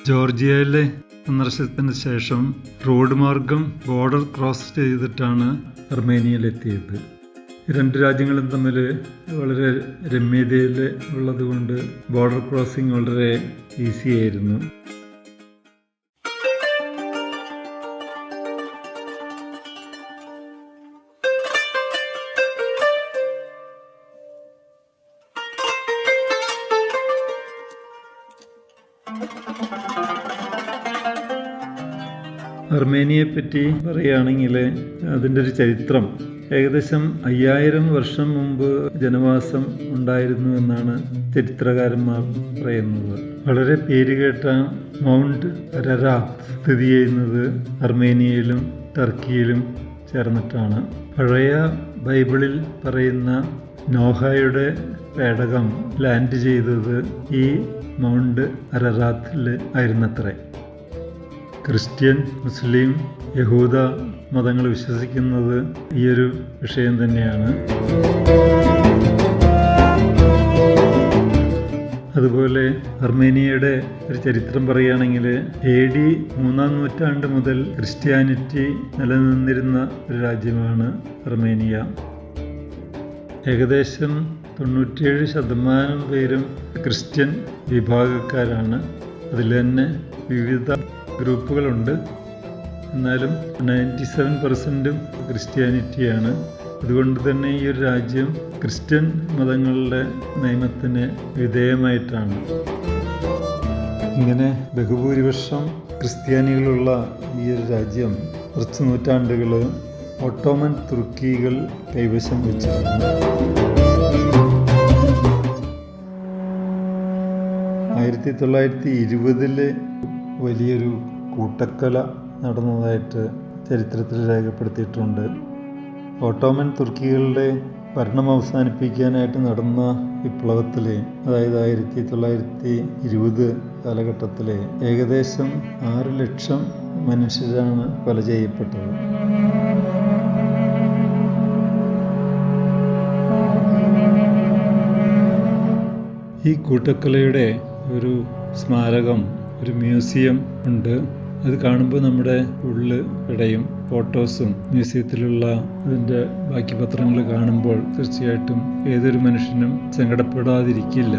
ജോർജിയയിലെ സന്ദർശനത്തിന് ശേഷം റോഡ് മാർഗം ബോർഡർ ക്രോസ് ചെയ്തിട്ടാണ് അർമേനിയയിലെത്തിയത്. രണ്ട് രാജ്യങ്ങളും തമ്മിൽ വളരെ രമ്യതയിൽ ഉള്ളതുകൊണ്ട് ബോർഡർ ക്രോസിംഗ് വളരെ ഈസി ആയിരുന്നു. അർമേനിയയെപ്പറ്റി പറയുകയാണെങ്കിൽ അതിൻ്റെ ഒരു ചരിത്രം ഏകദേശം 5000 വർഷം മുമ്പ് ജനവാസം ഉണ്ടായിരുന്നു എന്നാണ് ചരിത്രകാരന്മാർ പറയുന്നത്. വളരെ പേരുകേട്ട മൗണ്ട് അരരാത്ത് സ്ഥിതി ചെയ്യുന്നത് അർമേനിയയിലും ടർക്കിയിലും ചേർന്നിട്ടാണ്. പഴയ ബൈബിളിൽ പറയുന്ന നോഹയുടെ പേടകം ലാൻഡ് ചെയ്തത് ഈ മൗണ്ട് അരറാത്തിൽ ആയിരുന്നത്രേ. ക്രിസ്ത്യൻ, മുസ്ലിം, യഹൂദ മതങ്ങൾ വിശ്വസിക്കുന്നത് ഈയൊരു വിഷയം തന്നെയാണ്. അതുപോലെ അർമേനിയയുടെ ഒരു ചരിത്രം പറയുകയാണെങ്കിൽ AD 3-ാം നൂറ്റാണ്ട് മുതൽ ക്രിസ്ത്യാനിറ്റി നിലനിന്നിരുന്ന ഒരു രാജ്യമാണ് അർമേനിയ. ഏകദേശം 97% പേരും ക്രിസ്ത്യൻ വിഭാഗക്കാരാണ്. അതിൽ തന്നെ വിവിധ ഗ്രൂപ്പുകളുണ്ട്. എന്നാലും 97% ക്രിസ്ത്യാനിറ്റിയാണ്. അതുകൊണ്ട് തന്നെ ഈ ഒരു രാജ്യം ക്രിസ്ത്യൻ മതങ്ങളുടെ നിയമത്തിന് വിധേയമായിട്ടാണ്. ഇങ്ങനെ ബഹുഭൂരിപക്ഷം ക്രിസ്ത്യാനികളുള്ള ഈ ഒരു രാജ്യം കുറച്ച് നൂറ്റാണ്ടുകൾ ഓട്ടോമൻ തുർക്കികൾ കൈവശം വെച്ചിരുന്നു. 1920 വലിയൊരു കൂട്ടക്കൊല നടന്നതായിട്ട് ചരിത്രത്തിൽ രേഖപ്പെടുത്തിയിട്ടുണ്ട്. ഓട്ടോമൻ തുർക്കികളുടെ ഭരണം അവസാനിപ്പിക്കാനായിട്ട് നടന്ന വിപ്ലവത്തിൽ, അതായത് 1920 കാലഘട്ടത്തിൽ ഏകദേശം 6 ലക്ഷം മനുഷ്യരാണ് കൊല ചെയ്യപ്പെട്ടത്. ഈ കൂട്ടക്കൊലയുടെ ഒരു സ്മാരകം, ഒരു മ്യൂസിയം ഉണ്ട്. അത് കാണുമ്പോൾ നമ്മുടെ ഉള്ളിൽ ഇടയും. ഫോട്ടോസും മ്യൂസിയത്തിലുള്ള അതിൻ്റെ ബാക്കി പത്രങ്ങൾ കാണുമ്പോൾ തീർച്ചയായിട്ടും ഏതൊരു മനുഷ്യനും സങ്കടപ്പെടാതിരിക്കില്ല.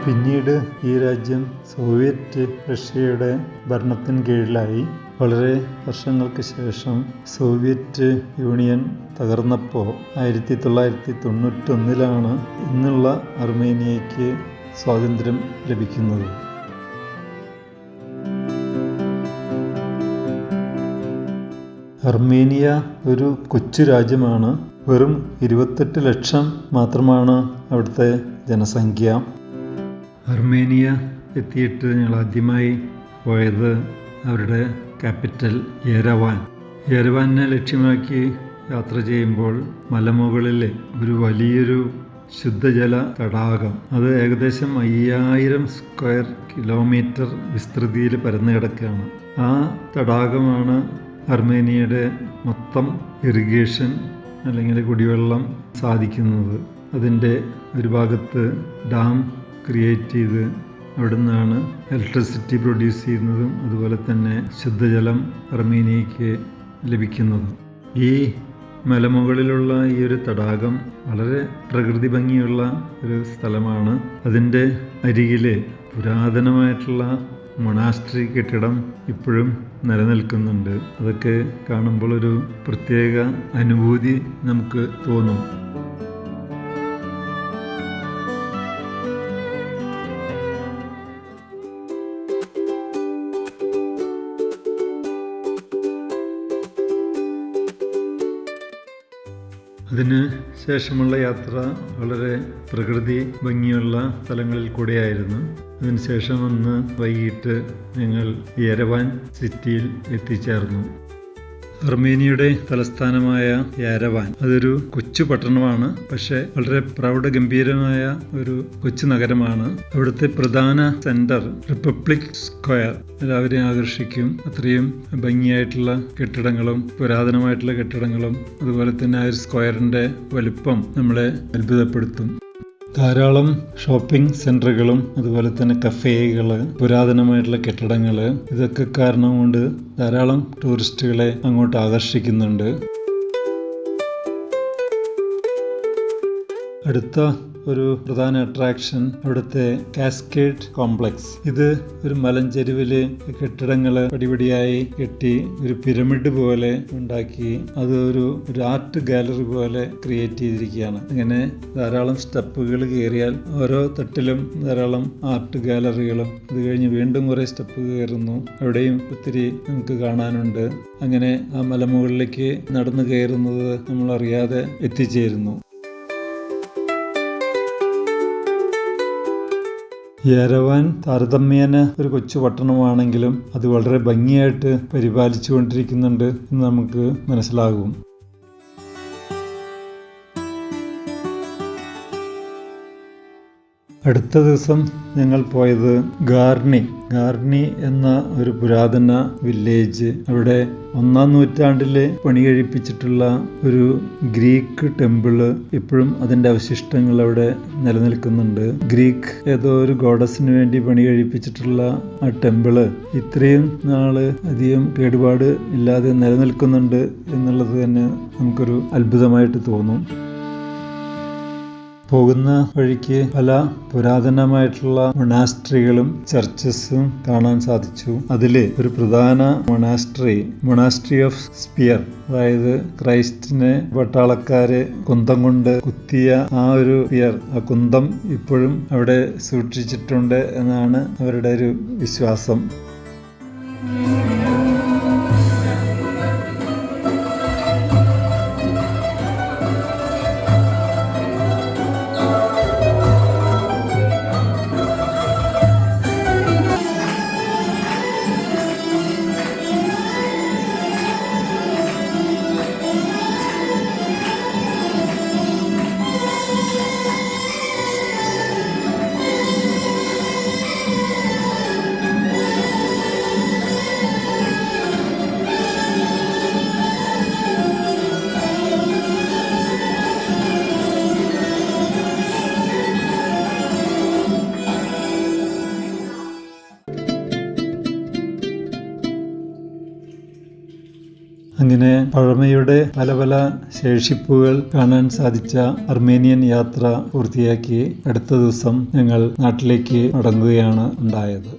പിന്നീട് ഈ രാജ്യം സോവിയറ്റ് റഷ്യയുടെ ഭരണത്തിന് കീഴിലായി. വളരെ വർഷങ്ങൾക്ക് ശേഷം സോവിയറ്റ് യൂണിയൻ തകർന്നപ്പോൾ 1991 ഇന്നുള്ള അർമേനിയയ്ക്ക് സ്വാതന്ത്ര്യം ലഭിക്കുന്നത്. അർമേനിയ ഒരു കൊച്ചു രാജ്യമാണ്. വെറും 28 ലക്ഷം മാത്രമാണ് അവിടുത്തെ ജനസംഖ്യ. അർമേനിയ എത്തിയിട്ട് ഞങ്ങൾ ആദ്യമായി പോയത് അവരുടെ ക്യാപിറ്റൽ യെരവാനെ ലക്ഷ്യമാക്കി യാത്ര ചെയ്യുമ്പോൾ മലമുകളിൽ ഒരു വലിയൊരു ശുദ്ധജല തടാകം, അത് ഏകദേശം 5000 സ്ക്വയർ കിലോമീറ്റർ വിസ്തൃതിയിൽ പരന്നു കിടക്കുകയാണ്. ആ തടാകമാണ് അർമേനിയയുടെ മൊത്തം ഇറിഗേഷൻ അല്ലെങ്കിൽ കുടിവെള്ളം സാധിക്കുന്നത്. അതിൻ്റെ ഒരു ഭാഗത്ത് ഡാം ക്രിയേറ്റ് ചെയ്ത് അവിടെ നിന്നാണ് ഇലക്ട്രിസിറ്റി പ്രൊഡ്യൂസ് ചെയ്യുന്നതും അതുപോലെ തന്നെ ശുദ്ധജലം അർമേനിയയ്ക്ക് ലഭിക്കുന്നതും. ഈ മലമുകളിലുള്ള ഈ ഒരു തടാകം വളരെ പ്രകൃതി ഭംഗിയുള്ള ഒരു സ്ഥലമാണ്. അതിൻ്റെ അരികിൽ പുരാതനമായിട്ടുള്ള മൊണാസ്ട്രി കെട്ടിടം ഇപ്പോഴും നിലനിൽക്കുന്നുണ്ട്. അതൊക്കെ കാണുമ്പോൾ ഒരു പ്രത്യേക അനുഭൂതി നമുക്ക് തോന്നും. അതിന് ശേഷമുള്ള യാത്ര വളരെ പ്രകൃതി ഭംഗിയുള്ള സ്ഥലങ്ങളിൽ കൂടെയായിരുന്നു. അതിനുശേഷം അന്ന് വൈകിട്ട് ഞങ്ങൾ യെരവാൻ സിറ്റിയിൽ എത്തിച്ചേർന്നു. അർമേനിയയുടെ തലസ്ഥാനമായ യെരവാൻ അതൊരു കൊച്ചു പട്ടണമാണ്. പക്ഷെ വളരെ പ്രൗഢഗംഭീരമായ ഒരു കൊച്ചു നഗരമാണ്. അവിടുത്തെ പ്രധാന സെന്റർ റിപ്പബ്ലിക് സ്ക്വയർ എല്ലാവരെയും ആകർഷിക്കും. അത്രയും ഭംഗിയായിട്ടുള്ള കെട്ടിടങ്ങളും പുരാതനമായിട്ടുള്ള കെട്ടിടങ്ങളും അതുപോലെ തന്നെ ആ ഒരു സ്ക്വയറിന്റെ വലുപ്പം നമ്മളെ അത്ഭുതപ്പെടുത്തും. ധാരാളം ഷോപ്പിംഗ് സെന്ററുകളും അതുപോലെ തന്നെ കഫേകള്, പുരാതനമായിട്ടുള്ള കെട്ടിടങ്ങള്, ഇതൊക്കെ കാരണം കൊണ്ട് ധാരാളം ടൂറിസ്റ്റുകളെ അങ്ങോട്ട് ആകർഷിക്കുന്നുണ്ട്. അടുത്ത ഒരു പ്രധാന അട്രാക്ഷൻ അവിടുത്തെ കാസ്കേഡ് കോംപ്ലക്സ്. ഇത് ഒരു മലഞ്ചെരുവില് കെട്ടിടങ്ങള് പടിപടിയായി കെട്ടി ഒരു പിരമിഡ് പോലെ ഉണ്ടാക്കി അത് ഒരു ആർട്ട് ഗാലറി പോലെ ക്രിയേറ്റ് ചെയ്തിരിക്കുകയാണ്. ഇങ്ങനെ ധാരാളം സ്റ്റെപ്പുകൾ കയറിയാൽ ഓരോ തട്ടിലും ധാരാളം ആർട്ട് ഗാലറികളും, അത് കഴിഞ്ഞ് വീണ്ടും കുറെ സ്റ്റെപ്പ് കയറുന്നു, അവിടെയും ഒത്തിരി നമുക്ക് കാണാനുണ്ട്. അങ്ങനെ ആ മലമുകളിലേക്ക് നടന്നു കയറുന്നത് നമ്മൾ അറിയാതെ എത്തിച്ചേരുന്നു. യെരവാൻ താരതമ്യേന ഒരു കൊച്ചു പട്ടണമാണെങ്കിലും അത് വളരെ ഭംഗിയായിട്ട് പരിപാലിച്ചുകൊണ്ടിരിക്കുന്നുണ്ട് എന്ന് നമുക്ക് മനസ്സിലാകും. അടുത്ത ദിവസം ഞങ്ങൾ പോയത് ഗാർണി എന്ന ഒരു പുരാതന വില്ലേജ്. അവിടെ 1-ാം നൂറ്റാണ്ടില് പണി കഴിപ്പിച്ചിട്ടുള്ള ഒരു ഗ്രീക്ക് ടെമ്പിള് ഇപ്പോഴും അതിന്റെ അവശിഷ്ടങ്ങൾ അവിടെ നിലനിൽക്കുന്നുണ്ട്. ഗ്രീക്ക് ഏതോ ഒരു ഗോഡസിന് വേണ്ടി പണി കഴിപ്പിച്ചിട്ടുള്ള ആ ടെമ്പിള് ഇത്രയും നാള് അധികം കേടുപാട് ഇല്ലാതെ നിലനിൽക്കുന്നുണ്ട് എന്നുള്ളത് തന്നെ നമുക്കൊരു അത്ഭുതമായിട്ട് തോന്നും. പോകുന്ന വഴിക്ക് പല പുരാതനമായിട്ടുള്ള മൊണാസ്ട്രികളും ചർച്ചസും കാണാൻ സാധിച്ചു. അതില് ഒരു പ്രധാന മൊണാസ്ട്രി ഓഫ് സ്പിയർ, അതായത് ക്രൈസ്റ്റിനെ പട്ടാളക്കാര് കുന്തം കൊണ്ട് കുത്തിയ ആ ഒരു സ്പിയർ, ആ കുന്തം ഇപ്പോഴും അവിടെ സൂക്ഷിച്ചിട്ടുണ്ട് എന്നാണ് അവരുടെ ഒരു വിശ്വാസം. അങ്ങനെ പഴമയുടെ പല പല ശേഷിപ്പുകൾ കാണാൻ സാധിച്ച അർമേനിയൻ യാത്ര പൂർത്തിയാക്കി അടുത്ത ദിവസം ഞങ്ങൾ നാട്ടിലേക്ക് മടങ്ങുകയാണ് ഉണ്ടായത്.